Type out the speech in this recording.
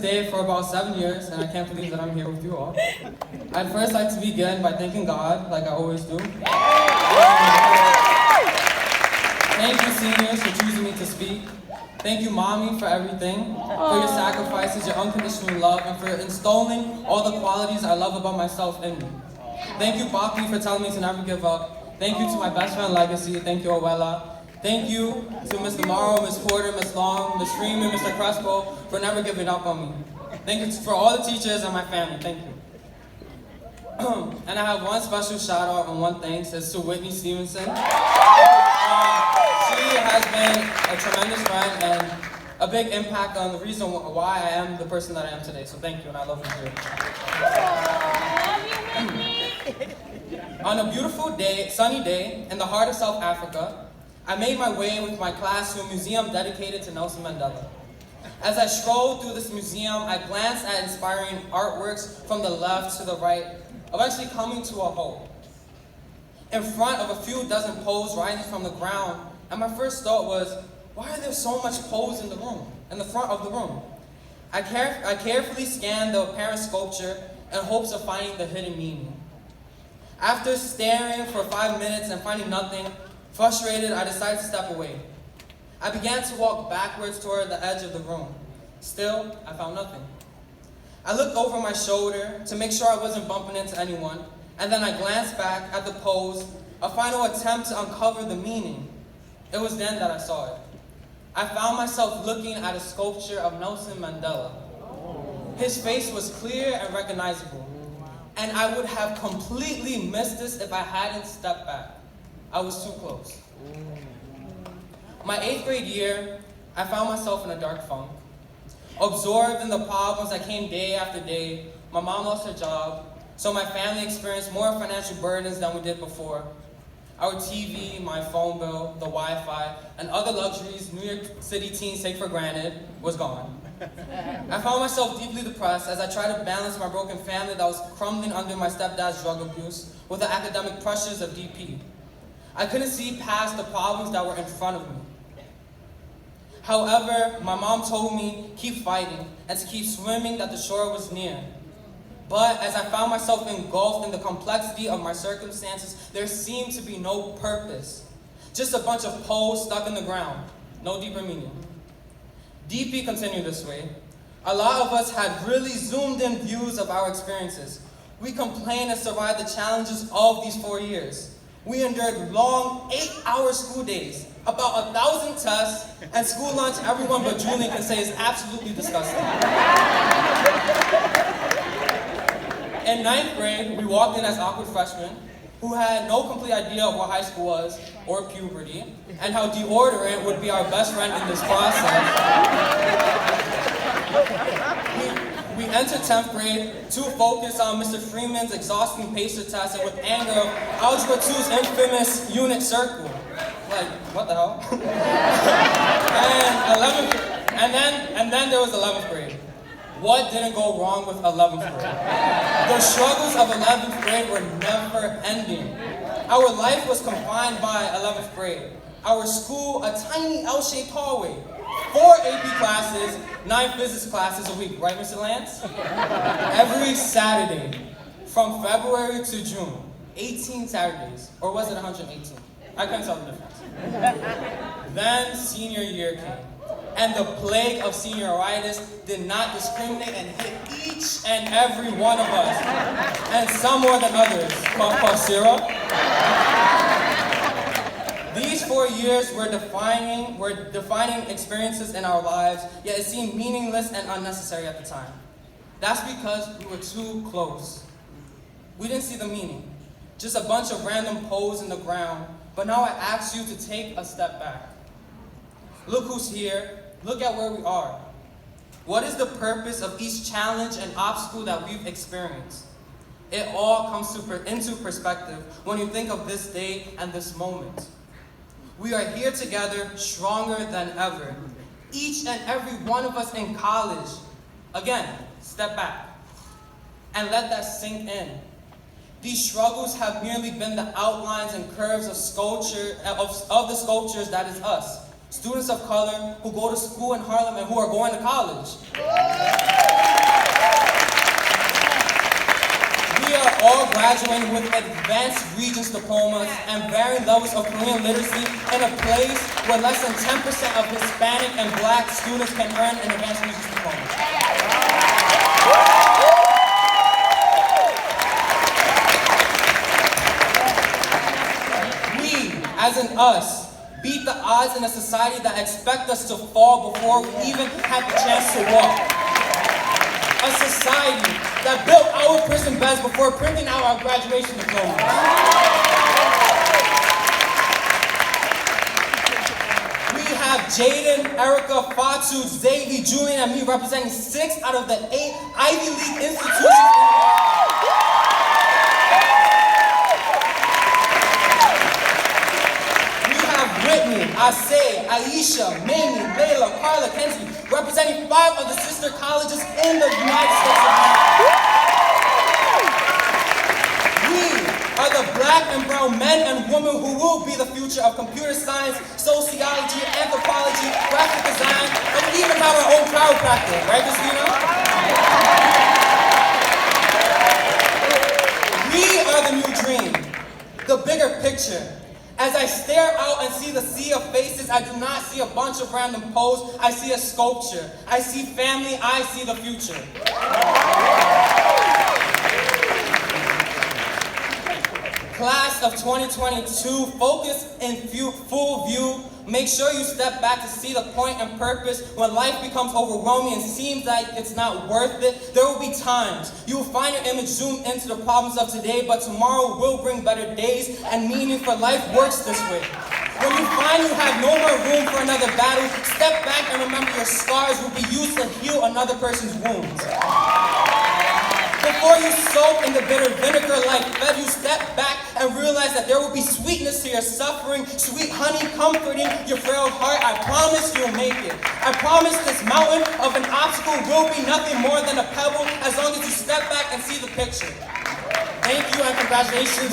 day for about 7 years, and I can't believe that I'm here with you all. I'd first like to begin by thanking God, like I always do. Thank you, seniors, for choosing me to speak. Thank you, Mommy, for everything, for your sacrifices, your unconditional love, and for installing all the qualities I love about myself in me. Thank you, Baki, for telling me to never give up. Thank you to my best friend, Legacy. Thank you, Owella. Thank you to Mr. Morrow, Ms. Porter, Ms. Long, Ms. Freeman, Mr. Crespo, for never giving up on me. Thank you for all the teachers and my family. Thank you. And I have one special shout out and one thanks. It's to Whitney Stevenson. She has been a tremendous friend and a big impact on the reason why I am the person that I am today. So thank you, and I love you too. On a beautiful day, sunny day, in the heart of South Africa, I made my way with my class to a museum dedicated to Nelson Mandela. As I strolled through this museum, I glanced at inspiring artworks from the left to the right, eventually coming to a halt. In front of a few dozen poles rising from the ground, and my first thought was, why are there so much poles in the front of the room? I carefully scanned the apparent sculpture in hopes of finding the hidden meaning. After staring for 5 minutes and finding nothing, frustrated, I decided to step away. I began to walk backwards toward the edge of the room. Still, I found nothing. I looked over my shoulder to make sure I wasn't bumping into anyone, and then I glanced back at the pose, a final attempt to uncover the meaning. It was then that I saw it. I found myself looking at a sculpture of Nelson Mandela. His face was clear and recognizable, and I would have completely missed this if I hadn't stepped back. I was too close. My 8th grade year, I found myself in a dark funk. Absorbed in the problems that came day after day, my mom lost her job, so my family experienced more financial burdens than we did before. Our TV, my phone bill, the Wi-Fi, and other luxuries New York City teens take for granted was gone. I found myself deeply depressed as I tried to balance my broken family that was crumbling under my stepdad's drug abuse with the academic pressures of DP. I couldn't see past the problems that were in front of me. However, my mom told me, keep fighting, and to keep swimming that the shore was near. But as I found myself engulfed in the complexity of my circumstances, there seemed to be no purpose. Just a bunch of poles stuck in the ground. No deeper meaning. DP continued this way. A lot of us had really zoomed in views of our experiences. We complained and survived the challenges of these 4 years. We endured long 8-hour school days, about 1,000 tests, and school lunch everyone but Julian can say is absolutely disgusting. In 9th grade, we walked in as awkward freshmen who had no complete idea of what high school was, or puberty, and how deodorant would be our best friend in this process. We entered 10th grade too focused on Mr. Freeman's exhausting pacer test and with anger of Algebra 2's infamous unit circle. Like, what the hell? and then there was 11th grade. What didn't go wrong with 11th grade? The struggles of 11th grade were never ending. Our life was confined by 11th grade. Our school, a tiny L-shaped hallway. 4 AP classes, 9 physics classes a week, right, Mr. Lance? Every Saturday, from February to June, 18 Saturdays, or was it 118? I couldn't tell the difference. Then senior year came, and the plague of senioritis did not discriminate and hit each and every one of us, and some more than others. Cough syrup. These 4 years were defining experiences in our lives, yet it seemed meaningless and unnecessary at the time. That's because we were too close. We didn't see the meaning, just a bunch of random poles in the ground, but now I ask you to take a step back. Look who's here, look at where we are. What is the purpose of each challenge and obstacle that we've experienced? It all comes into perspective when you think of this day and this moment. We are here together, stronger than ever. Each and every one of us in college. Again, step back and let that sink in. These struggles have merely been the outlines and curves of the sculptures that is us. Students of color who go to school in Harlem and who are going to college. graduating with advanced Regents diplomas and varying levels of Korean literacy in a place where less than 10% of Hispanic and Black students can earn an advanced Regents diploma. We, as in us, beat the odds in a society that expect us to fall before we even had the chance to walk. A society that built our prison beds before printing out our graduation diplomas. We have Jaden, Erica, Fatu, Xavier, Julian, and me representing 6 out of the 8 Ivy League institutions in the world. Whitney, Asay, Aisha, Mamie, Layla, Carla, Kenzie, representing 5 of the sister colleges in the United States of America. We are the Black and brown men and women who will be the future of computer science, sociology, anthropology, graphic design, and even have our own chiropractor, right, Christina? We are the new dream, the bigger picture. As I stare out and see the sea of faces, I do not see a bunch of random posts. I see a sculpture. I see family. I see the future. Class of 2022, focus in full view. Make sure you step back to see the point and purpose. When life becomes overwhelming and seems like it's not worth it, there will be times you will find your image zoomed into the problems of today, but tomorrow will bring better days, and meaning for life works this way. When you find you have no more room for another battle, step back and remember your scars will be used to heal another person's wounds. Before you soak in the bitter vinegar life fed you, step back and realize that there will be sweetness to your suffering, sweet honey comforting your frail heart. I promise you'll make it. I promise this mountain of an obstacle will be nothing more than a pebble as long as you step back and see the picture. Thank you and congratulations.